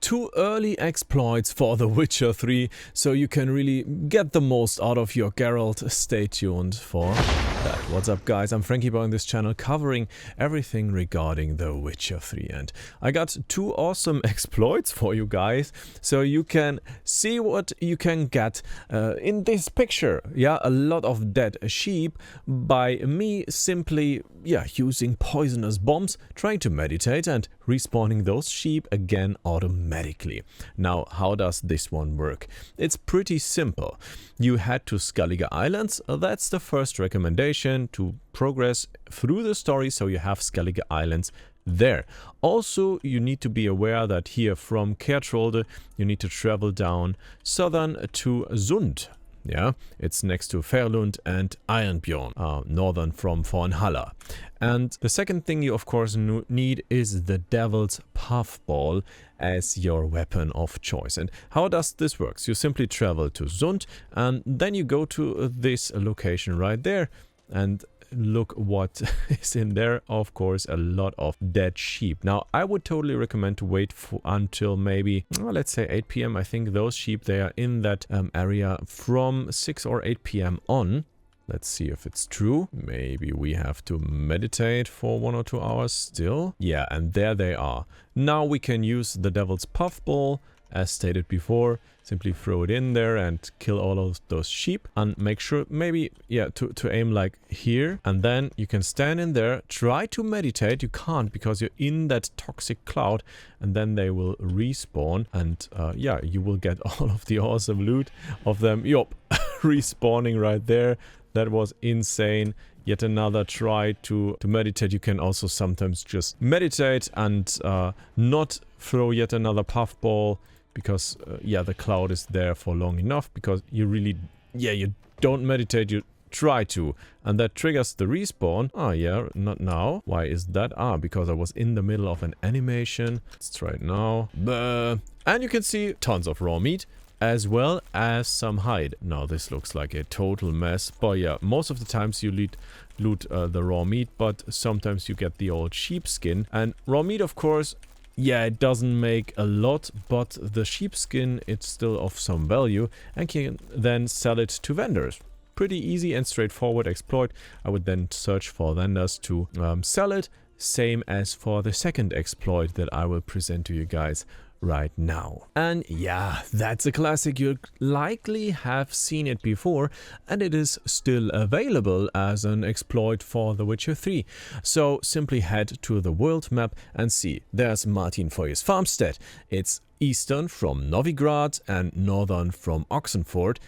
2 early exploits for The Witcher 3, so you can really get the most out of your Geralt. Stay tuned for that. What's up guys, I'm Franky Boy on this channel covering everything regarding The Witcher 3, and I got 2 awesome exploits for you guys, so you can see what you can get in this picture. Yeah, a lot of dead sheep by me simply using poisonous bombs, trying to meditate and respawning those sheep again automatically. Now, how does this one work? It's pretty simple. You head to Skellige Islands. That's the first recommendation to progress through the story, so you have Skellige Islands there. Also, you need to be aware that here from Chort you need to travel down southern to Sund. Yeah, it's next to Velen and Ironbjorn, northern from Valhalla. And the second thing you of course need is the Devil's Puffball as your weapon of choice. And how does this work? You simply travel to Sund and then you go to this location right there, and look what is in there. Of course, a lot of dead sheep. Now, I would totally recommend to wait until maybe, let's say 8 p.m. I think those sheep, they are in that area from 6 or 8 p.m. on. Let's see if it's true. Maybe we have to meditate for 1 or 2 hours still. Yeah, and there they are. Now we can use the Devil's Puffball. As stated before, simply throw it in there and kill all of those sheep, and make sure maybe to aim like here, and then you can stand in there, try to meditate. You can't because you're in that toxic cloud, and then they will respawn, and you will get all of the awesome loot of them. Yup, respawning right there. That was insane. Yet another try to meditate. You can also sometimes just meditate and not throw yet another puffball, because the cloud is there for long enough, because you really, you don't meditate, you try to, and that triggers the respawn. Not now. Why is that? Because I was in the middle of an animation. Let's try it now. And you can see tons of raw meat, as well as some hide. Now this looks like a total mess, but most of the times you loot the raw meat, but sometimes you get the old sheepskin. And raw meat, of course, it doesn't make a lot, but the sheepskin, it's still of some value, and can then sell it to vendors. Pretty easy and straightforward exploit. I would then search for vendors to sell it, same as for the second exploit that I will present to you guys right now. And that's a classic. You likely have seen it before, and it is still available as an exploit for The Witcher 3. So simply head to the world map and see. There's Martin for his farmstead. It's eastern from Novigrad and northern from Oxenford.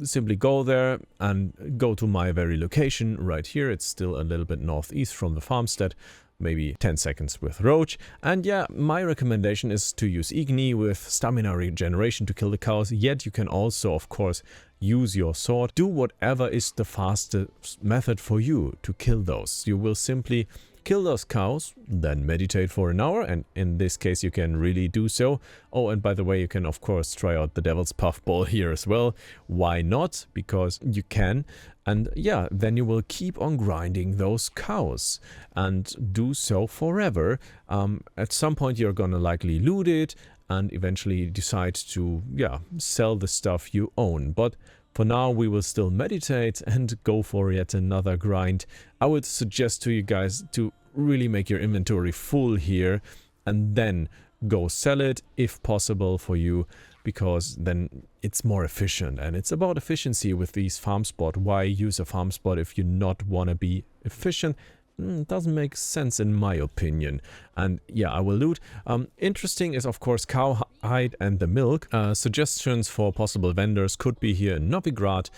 Simply go there and go to my very location right here. It's still a little bit northeast from the farmstead. Maybe 10 seconds with Roach. And my recommendation is to use Igni with stamina regeneration to kill the cows. Yet you can also, of course, use your sword. Do whatever is the fastest method for you to kill those. You will simply kill those cows, then meditate for an hour, and in this case you can really do so. Oh, and by the way, you can of course try out the Devil's Puffball here as well. Why not? Because you can. And then you will keep on grinding those cows and do so forever. At some point you're gonna likely loot it and eventually decide to sell the stuff you own. But for now, we will still meditate and go for yet another grind. I would suggest to you guys to really make your inventory full here and then go sell it if possible for you, because then it's more efficient. And it's about efficiency with these farm spot. Why use a farm spot if you not want to be efficient? It doesn't make sense in my opinion. And I will loot. Interesting is of course cow hide and the milk. Suggestions for possible vendors could be here in Novigrad.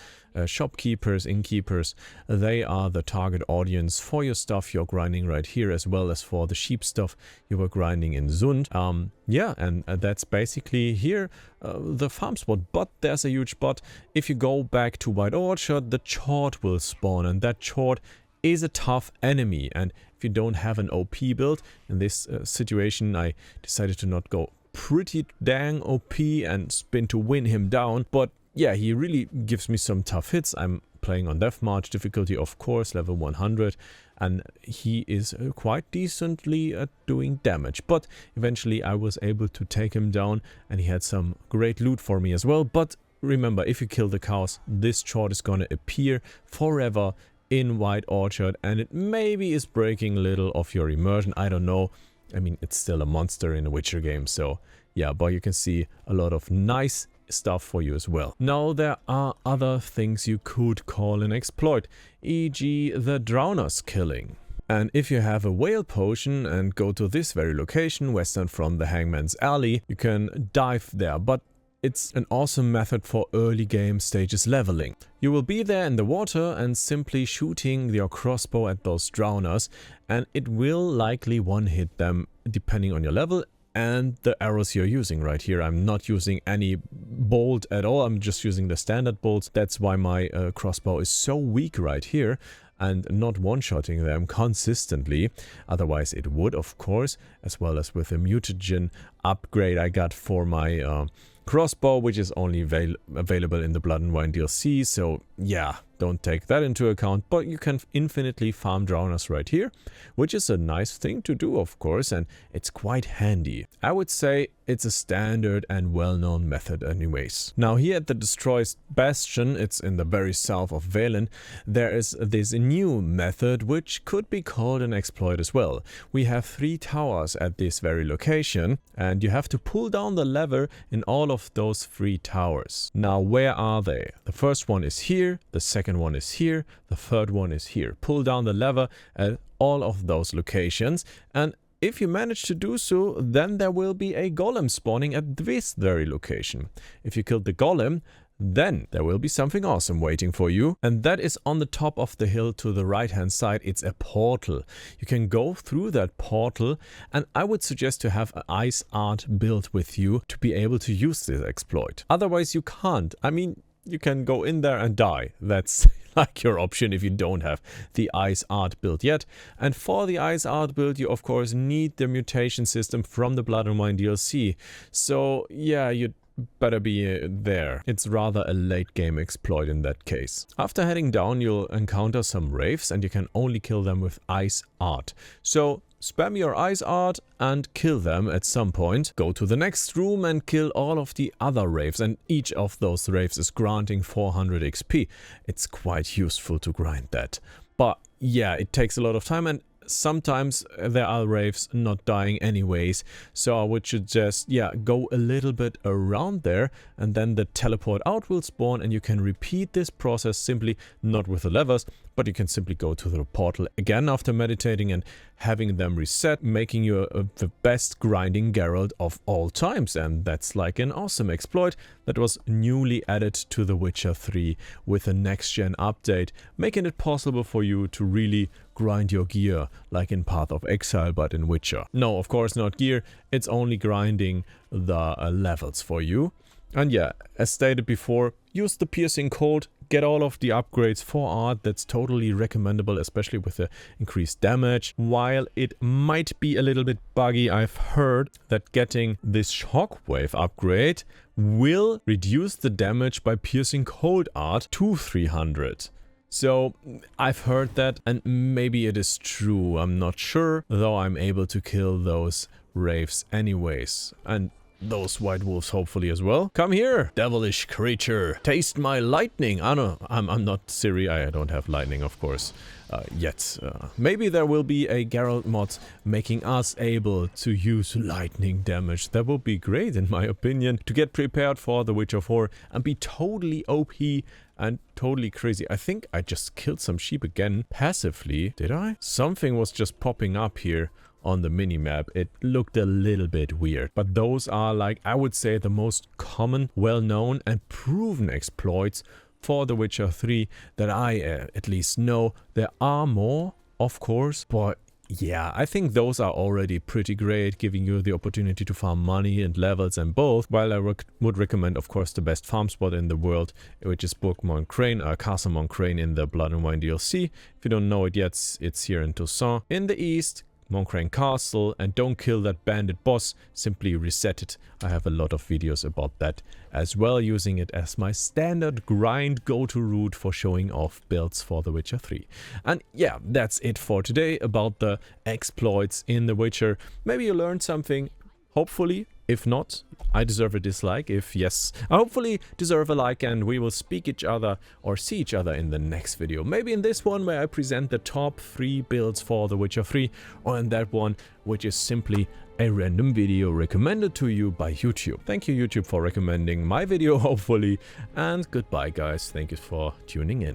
Shopkeepers, innkeepers, they are the target audience for your stuff you're grinding right here, as well as for the sheep stuff you were grinding in Sund. And that's basically here the farm spot. But there's a huge but. If you go back to White Orchard, the Chort will spawn, and that Chort is a tough enemy. And if you don't have an OP build, in this situation I decided to not go pretty dang OP and spin to win him down, but he really gives me some tough hits. I'm playing on Deathmarch difficulty, of course, level 100. And he is quite decently at doing damage. But eventually I was able to take him down, and he had some great loot for me as well. But remember, if you kill the cows, this Chort is gonna appear forever in White Orchard, and it maybe is breaking a little of your immersion. I don't know. I mean, it's still a monster in a Witcher game, so yeah, but you can see a lot of nice stuff for you as well. Now, there are other things you could call an exploit, e.g. the Drowner's Killing. And if you have a whale potion and go to this very location, western from the Hangman's Alley, you can dive there, but it's an awesome method for early game stages leveling. You will be there in the water and simply shooting your crossbow at those drowners, and it will likely one-hit them depending on your level and the arrows you're using. Right here I'm not using any bolt at all, I'm just using the standard bolts. That's why my crossbow is so weak right here and not one-shotting them consistently. Otherwise it would, of course, as well as with the mutagen upgrade I got for my crossbow, which is only available in the Blood and Wine DLC. So yeah, don't take that into account, but you can infinitely farm drowners right here, which is a nice thing to do, of course, and it's quite handy. I would say it's a standard and well-known method anyways. Now here at the destroyed Bastion, it's in the very south of Velen, there is this new method which could be called an exploit as well. We have 3 towers at this very location, and you have to pull down the lever in all of those 3 towers. Now, where are they? The first one is here, the second one is here, the third one is here. Pull down the lever at all of those locations, and if you manage to do so, then there will be a golem spawning at this very location. If you kill the golem, then there will be something awesome waiting for you, and that is on the top of the hill to the right hand side. It's a portal. You can go through that portal, and I would suggest to have an ice art build with you to be able to use this exploit. Otherwise you can't. I mean, you can go in there and die. That's like your option if you don't have the ice art build yet. And for the ice art build, you of course need the mutation system from the Blood and Wine DLC. So yeah, you better be there. It's rather a late game exploit in that case. After heading down, you'll encounter some wraiths, and you can only kill them with ice art. So spam your ice art and kill them at some point. Go to the next room and kill all of the other wraiths, and each of those wraiths is granting 400 XP. It's quite useful to grind that. But yeah, it takes a lot of time, and sometimes there are wraiths not dying anyways, so I would suggest, yeah, go a little bit around there, and then the teleport out will spawn, and you can repeat this process simply, not with the levers, but you can simply go to the portal again after meditating and having them reset, making you the best grinding Geralt of all times. And that's like an awesome exploit that was newly added to The Witcher 3 with a next-gen update, making it possible for you to really grind your gear like in Path of Exile, but in Witcher. No, of course not gear, it's only grinding the levels for you. And yeah, as stated before, use the piercing cold, get all of the upgrades for art. That's totally recommendable, especially with the increased damage. While it might be a little bit buggy, I've heard that getting this shockwave upgrade will reduce the damage by piercing cold art to 300. So I've heard that, and maybe it is true, I'm not sure, though I'm able to kill those wraiths anyways. And those white wolves hopefully as well. Come here, devilish creature. Taste my lightning. I know, I'm not Ciri. I don't have lightning, of course, yet. Maybe there will be a Geralt mod making us able to use lightning damage. That would be great, in my opinion, to get prepared for The Witcher 4 and be totally OP and totally crazy. I think I just killed some sheep again passively. Did I? Something was just popping up here on the minimap. It looked a little bit weird, but those are, like, I would say the most common, well-known and proven exploits for The Witcher 3 that I at least know. There are more, of course, but yeah, I think those are already pretty great, giving you the opportunity to farm money and levels and both. While I would recommend, of course, the best farm spot in the world, which is Bourg-Mont Crane, Castle Mont Crane in the Blood and Wine DLC. If you don't know it yet, it's here in Toussaint. In the east, Moncrane Castle and don't kill that bandit boss, simply reset it. I have a lot of videos about that as well, using it as my standard grind go-to route for showing off builds for The Witcher 3. And yeah, that's it for today about the exploits in The Witcher. Maybe you learned something, hopefully. If not, I deserve a dislike. If yes, I hopefully deserve a like, and we will speak each other or see each other in the next video. Maybe in this one where I present the top 3 builds for The Witcher 3, or in that one which is simply a random video recommended to you by YouTube. Thank you YouTube for recommending my video, hopefully, and goodbye guys. Thank you for tuning in.